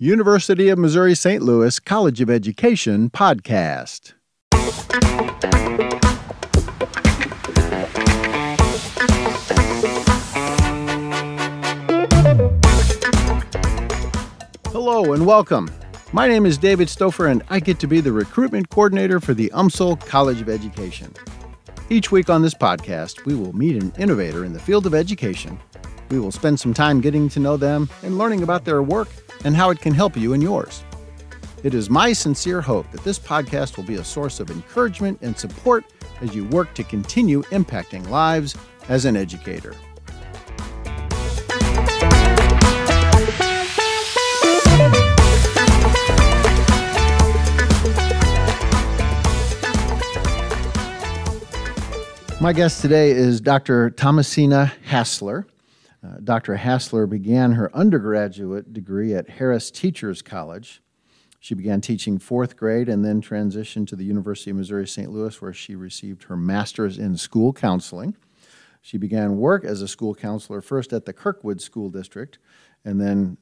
University of Missouri St. Louis College of Education podcast. Hello and welcome. My name is David Stouffer and I get to be the recruitment coordinator for the UMSL College of Education. Each week on this podcast, we will meet an innovator in the field of education. We will spend some time getting to know them and learning about their work and how it can help you and yours. It is my sincere hope that this podcast will be a source of encouragement and support as you work to continue impacting lives as an educator. My guest today is Dr. Thomasina Hassler. Dr. Hassler began her undergraduate degree at Harris Teachers College. She began teaching fourth grade and then transitioned to the University of Missouri St. Louis, where she received her master's in school counseling. She began work as a school counselor first at the Kirkwood School District and then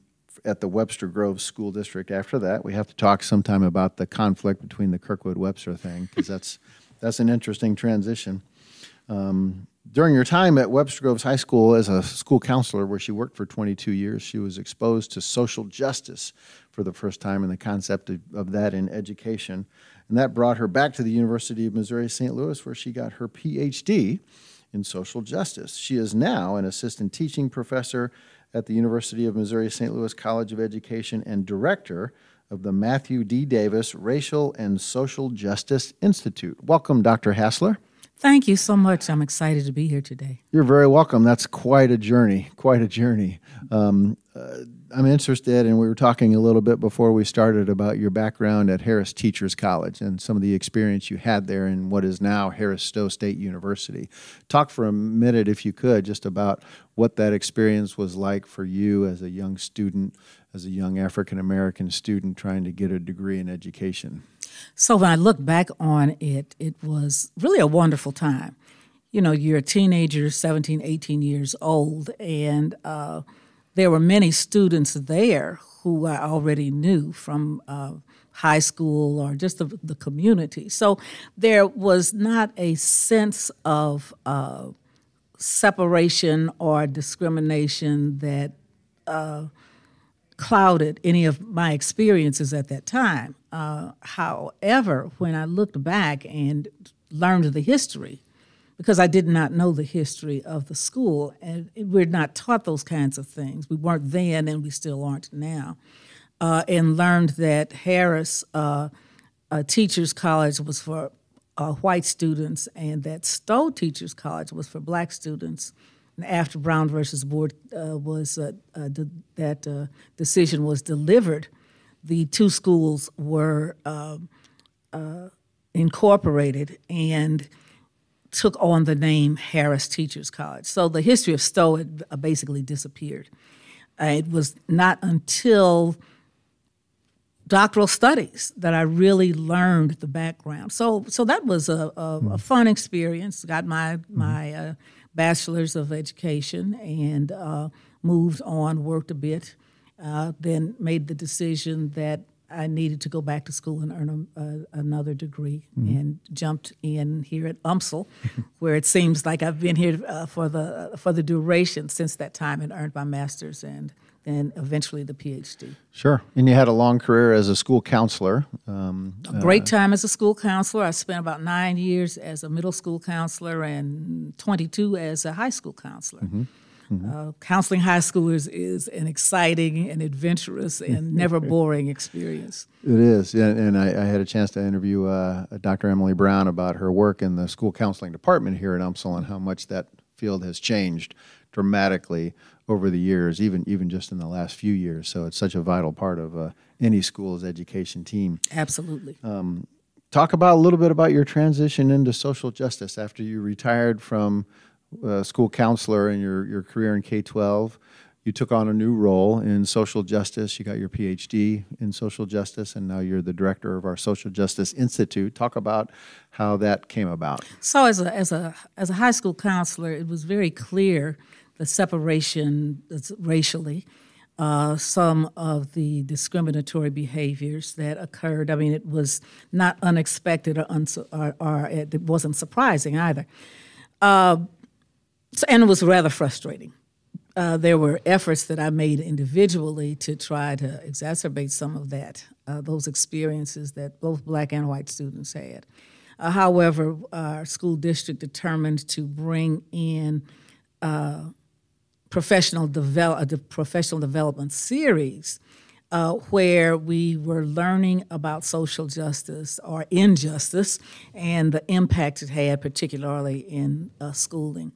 at the Webster Grove School District after that. We have to talk sometime about the conflict between the Kirkwood-Webster thing, because that's an interesting transition. During her time at Webster Groves High School as a school counselor, where she worked for 22 years, she was exposed to social justice for the first time and the concept of that in education. And that brought her back to the University of Missouri St. Louis, where she got her PhD in social justice. She is now an assistant teaching professor at the University of Missouri St. Louis College of Education and director of the Matthew D. Davis Racial and Social Justice Institute. Welcome, Dr. Hassler. Thank you so much. I'm excited to be here today. You're very welcome. That's quite a journey, I'm interested, and we were talking a little bit before we started about your background at Harris Teachers College and some of the experience you had there in what is now Harris Stowe State University. Talk for a minute, if you could, just about what that experience was like for you as a young student, as a young African-American student trying to get a degree in education. So when I look back on it, it was really a wonderful time. You know, you're a teenager, 17, 18 years old, and there were many students there who I already knew from high school or just the community. So there was not a sense of separation or discrimination that clouded any of my experiences at that time. However, when I looked back and learned the history, because I did not know the history of the school, and we're not taught those kinds of things. We weren't then, and we still aren't now. And learned that Harris Teachers College was for white students, and that Stowe Teachers College was for black students. And after Brown versus Board that decision was delivered, the two schools were incorporated and took on the name Harris Teachers College. So the history of Stowe had basically disappeared. It was not until doctoral studies that I really learned the background. So that was a fun experience. Got my bachelor's of education and moved on, worked a bit, then made the decision that I needed to go back to school and earn another degree, and jumped in here at UMSL, where it seems like I've been here for the duration since that time, and earned my master's and then eventually the PhD. Sure. And you had a long career as a school counselor. A great time as a school counselor. I spent about 9 years as a middle school counselor and 22 as a high school counselor. Counseling high schoolers is an exciting and adventurous and never boring experience. It is, and I had a chance to interview Dr. Emily Brown about her work in the school counseling department here at UMSL and how much that field has changed dramatically over the years, even just in the last few years. So it's such a vital part of any school's education team. Absolutely. Talk about a little bit about your transition into social justice after you retired from school counselor in your career in K-12. You took on a new role in social justice. You got your PhD in social justice, and now you're the director of our Social Justice Institute. Talk about how that came about. So as a high school counselor, it was very clear the separation racially some of the discriminatory behaviors that occurred. I mean, it was not unexpected or it wasn't surprising either. And it was rather frustrating. There were efforts that I made individually to try to exacerbate some of that, those experiences that both black and white students had. However, our school district determined to bring in professional development series where we were learning about social justice or injustice and the impact it had, particularly in schooling.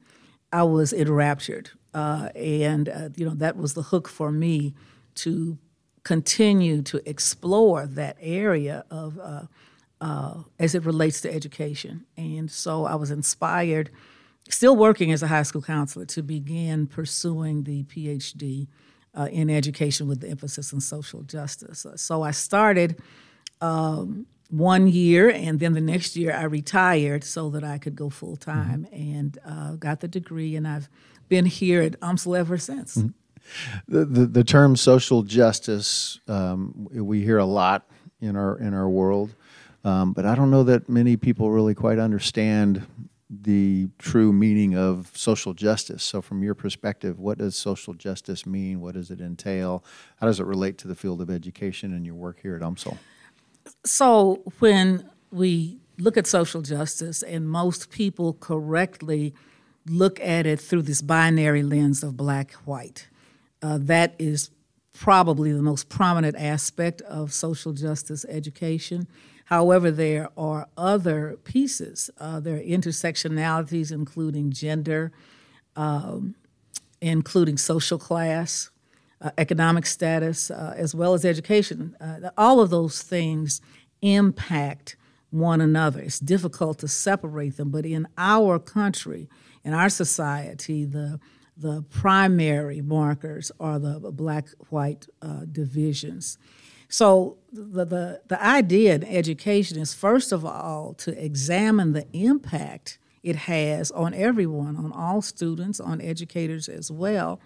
I was enraptured, and that was the hook for me to continue to explore that area of as it relates to education. And so I was inspired, still working as a high school counselor, to begin pursuing the PhD in education with the emphasis on social justice. So I started 1 year, and then the next year I retired so that I could go full time, and got the degree, and I've been here at UMSL ever since. The term social justice, we hear a lot in our world, but I don't know that many people really quite understand the true meaning of social justice. So from your perspective, what does social justice mean? What does it entail? How does it relate to the field of education and your work here at UMSL? So when we look at social justice, and most people correctly look at it through this binary lens of black-white, that is probably the most prominent aspect of social justice education. However, there are other pieces. There are intersectionalities, including gender, including social class, economic status, as well as education. All of those things impact one another. It's difficult to separate them, but in our country, in our society, the primary markers are the black-white divisions. So the idea in education is, first of all, to examine the impact it has on everyone, on all students, on educators as well,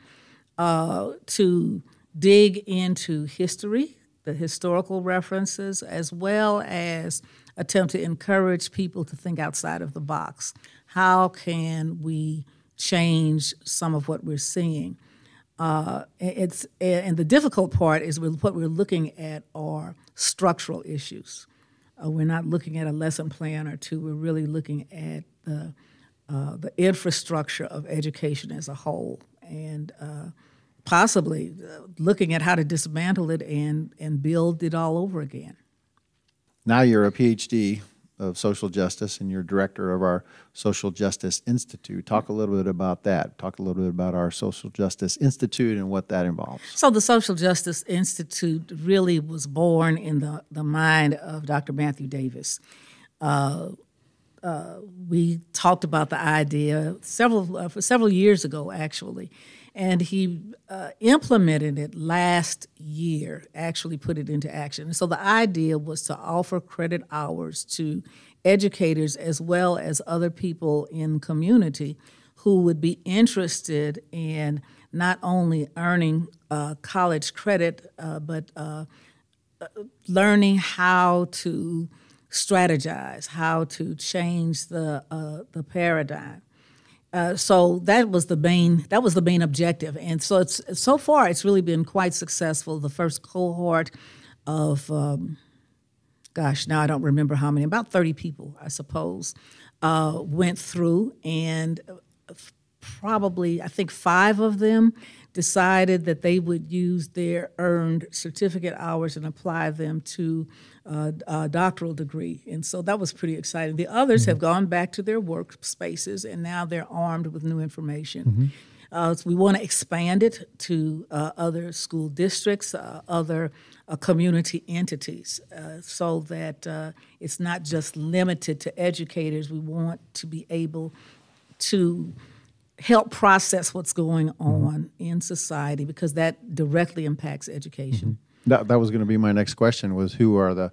to dig into history, the historical references, as well as attempt to encourage people to think outside of the box. How can we change some of what we're seeing? And the difficult part is what we're looking at are structural issues. We're not looking at a lesson plan or two. We're really looking at the infrastructure of education as a whole, and possibly looking at how to dismantle it and build it all over again. Now you're a PhD of social justice, and you're director of our Social Justice Institute. Talk a little bit about that. Talk a little bit about our Social Justice Institute and what that involves. So the Social Justice Institute really was born in the mind of Dr. Matthew Davis. We talked about the idea several years ago, actually, and he implemented it last year, actually put it into action. And so the idea was to offer credit hours to educators as well as other people in community who would be interested in not only earning college credit, but learning how to strategize, how to change the paradigm. So that was the main objective, and so so far it's really been quite successful. The first cohort of, now I don't remember how many, about 30 people, I suppose, went through, and probably I think 5 of them decided that they would use their earned certificate hours and apply them to a doctoral degree. And so that was pretty exciting. The others have gone back to their workspaces, and now they're armed with new information. So we want to expand it to other school districts, other community entities, so that it's not just limited to educators. We want to be able to help process what's going on in society, because that directly impacts education. That was going to be my next question, was who are the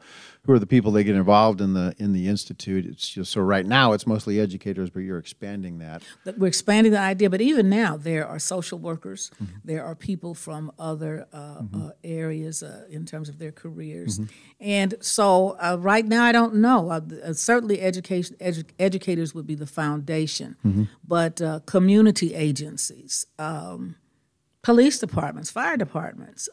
people that get involved in the institute? It's just, so right now it's mostly educators, but you're expanding that. We're expanding the idea, but even now there are social workers, there are people from other areas in terms of their careers, and so right now I don't know. Certainly, educators would be the foundation, but community agencies, police departments, fire departments.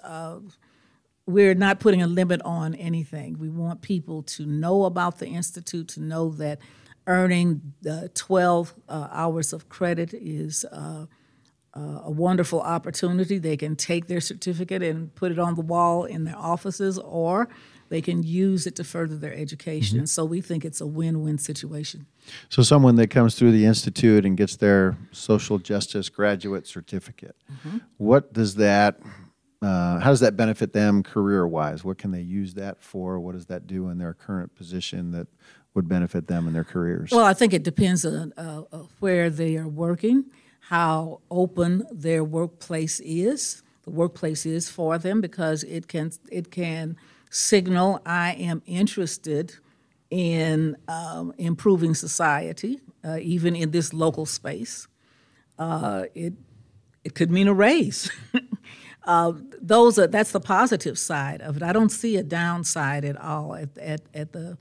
We're not putting a limit on anything. We want people to know about the Institute, to know that earning 12 hours of credit is a wonderful opportunity. They can take their certificate and put it on the wall in their offices, or they can use it to further their education. And so we think it's a win-win situation. So someone that comes through the Institute and gets their social justice graduate certificate, what does that how does that benefit them career-wise? What can they use that for? What does that do in their current position that would benefit them in their careers? Well, I think it depends on where they are working, how open their workplace is. The workplace is for them because it can signal, I am interested in improving society, even in this local space. It could mean a raise. That's the positive side of it. I don't see a downside at all. At the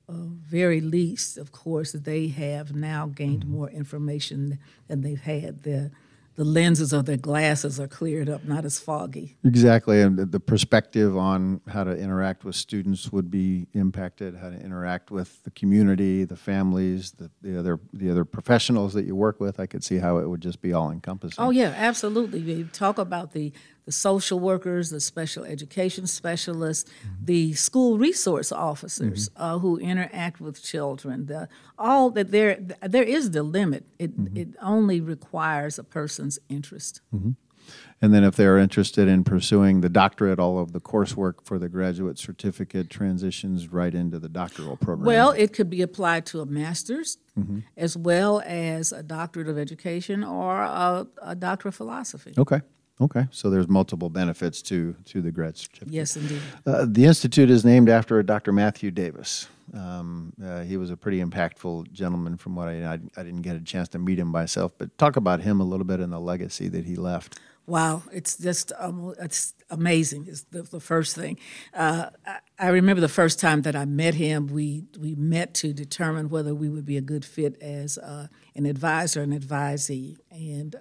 very least, of course, they have now gained more information than they've had. The lenses of their glasses are cleared up, not as foggy. Exactly, and the perspective on how to interact with students would be impacted, how to interact with the community, the families, the other professionals that you work with. I could see how it would just be all-encompassing. Oh, yeah, absolutely. We talk about the social workers, the special education specialists, the school resource officers who interact with children. There is the limit. It only requires a person's interest. And then if they're interested in pursuing the doctorate, all of the coursework for the graduate certificate transitions right into the doctoral program. Well, it could be applied to a master's as well as a doctorate of education or a doctorate of philosophy. Okay, so there's multiple benefits to the grad certificate. Yes, indeed. The Institute is named after Dr. Matthew Davis. He was a pretty impactful gentleman from what I didn't get a chance to meet him myself, but talk about him a little bit and the legacy that he left. Wow, it's just it's amazing is the first thing. I remember the first time that I met him, we met to determine whether we would be a good fit as an advisor and advisee. And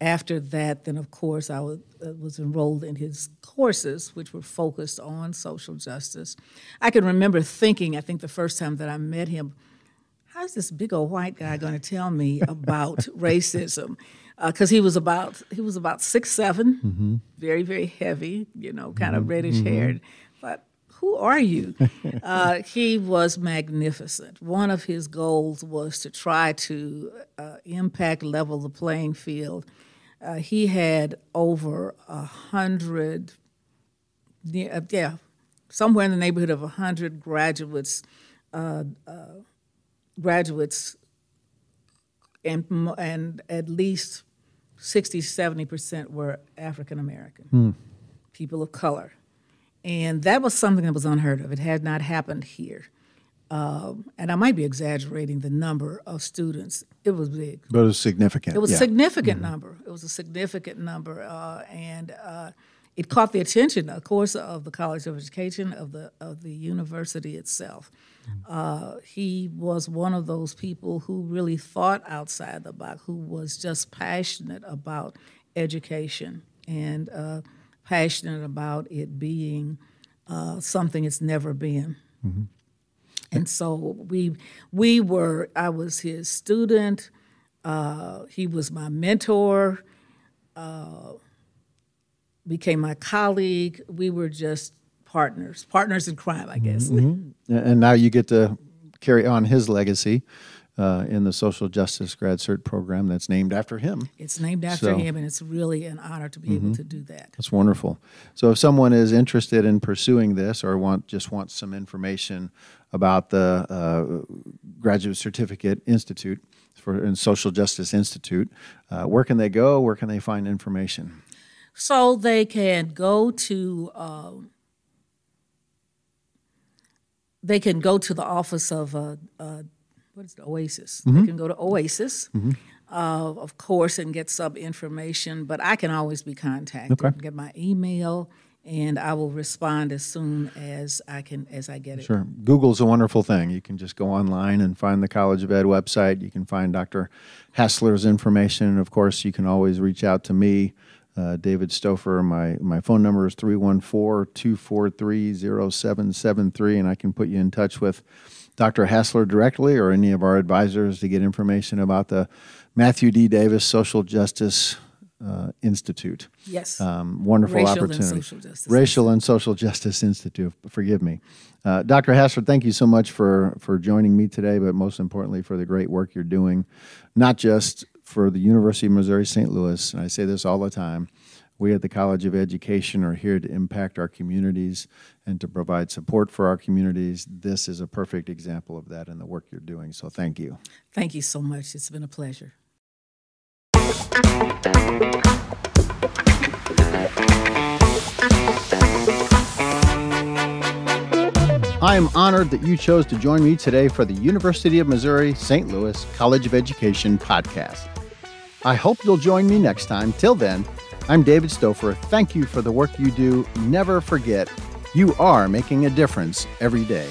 after that, then, of course, I was enrolled in his courses, which were focused on social justice. I can remember thinking, I think the first time that I met him, how's this big old white guy going to tell me about racism? Because he was about 6'7", very, very heavy, kind of reddish haired. But who are you? He was magnificent. One of his goals was to try to level the playing field. He had over 100, somewhere in the neighborhood of 100 graduates, and at least 60-70% were African American, people of color. And that was something that was unheard of. It had not happened here. And I might be exaggerating the number of students. It was big. But it was significant. It was a significant number. It was a significant number. And it caught the attention, of course, of the College of Education, of the university itself. He was one of those people who really thought outside the box, who was just passionate about education and passionate about it being something it's never been. And so I was his student. He was my mentor, became my colleague. We were just partners in crime, I guess. And now you get to carry on his legacy in the social justice grad cert program that's named after him. It's named after him, and it's really an honor to be able to do that. That's wonderful. So if someone is interested in pursuing this or wants some information about the Graduate Certificate Institute and Social Justice Institute, where can they go? Where can they find information? So they can go to the office of what is the Oasis? They can go to Oasis, of course, and get some information. But I can always be contacted. Okay. Get my email, and I will respond as soon as I get it. Sure. Google's a wonderful thing. You can just go online and find the College of Ed website. You can find Dr. Hassler's information. And, of course, you can always reach out to me, David Stouffer. My phone number is 314-243-0773, and I can put you in touch with Dr. Hassler directly or any of our advisors to get information about the Matthew D. Davis Social Justice Institute. Yes. Wonderful Racial opportunity. and Social Justice Racial and Social Justice Institute. Forgive me. Dr. Hassler, thank you so much for joining me today, but most importantly for the great work you're doing, not just for the University of Missouri St. Louis, and I say this all the time, we at the College of Education are here to impact our communities and to provide support for our communities. This is a perfect example of that in the work you're doing, so thank you. Thank you so much. It's been a pleasure. I am honored that you chose to join me today for the University of Missouri St. Louis College of Education podcast. I hope you'll join me next time. Till then, I'm David Stouffer. Thank you for the work you do. Never forget, you are making a difference every day.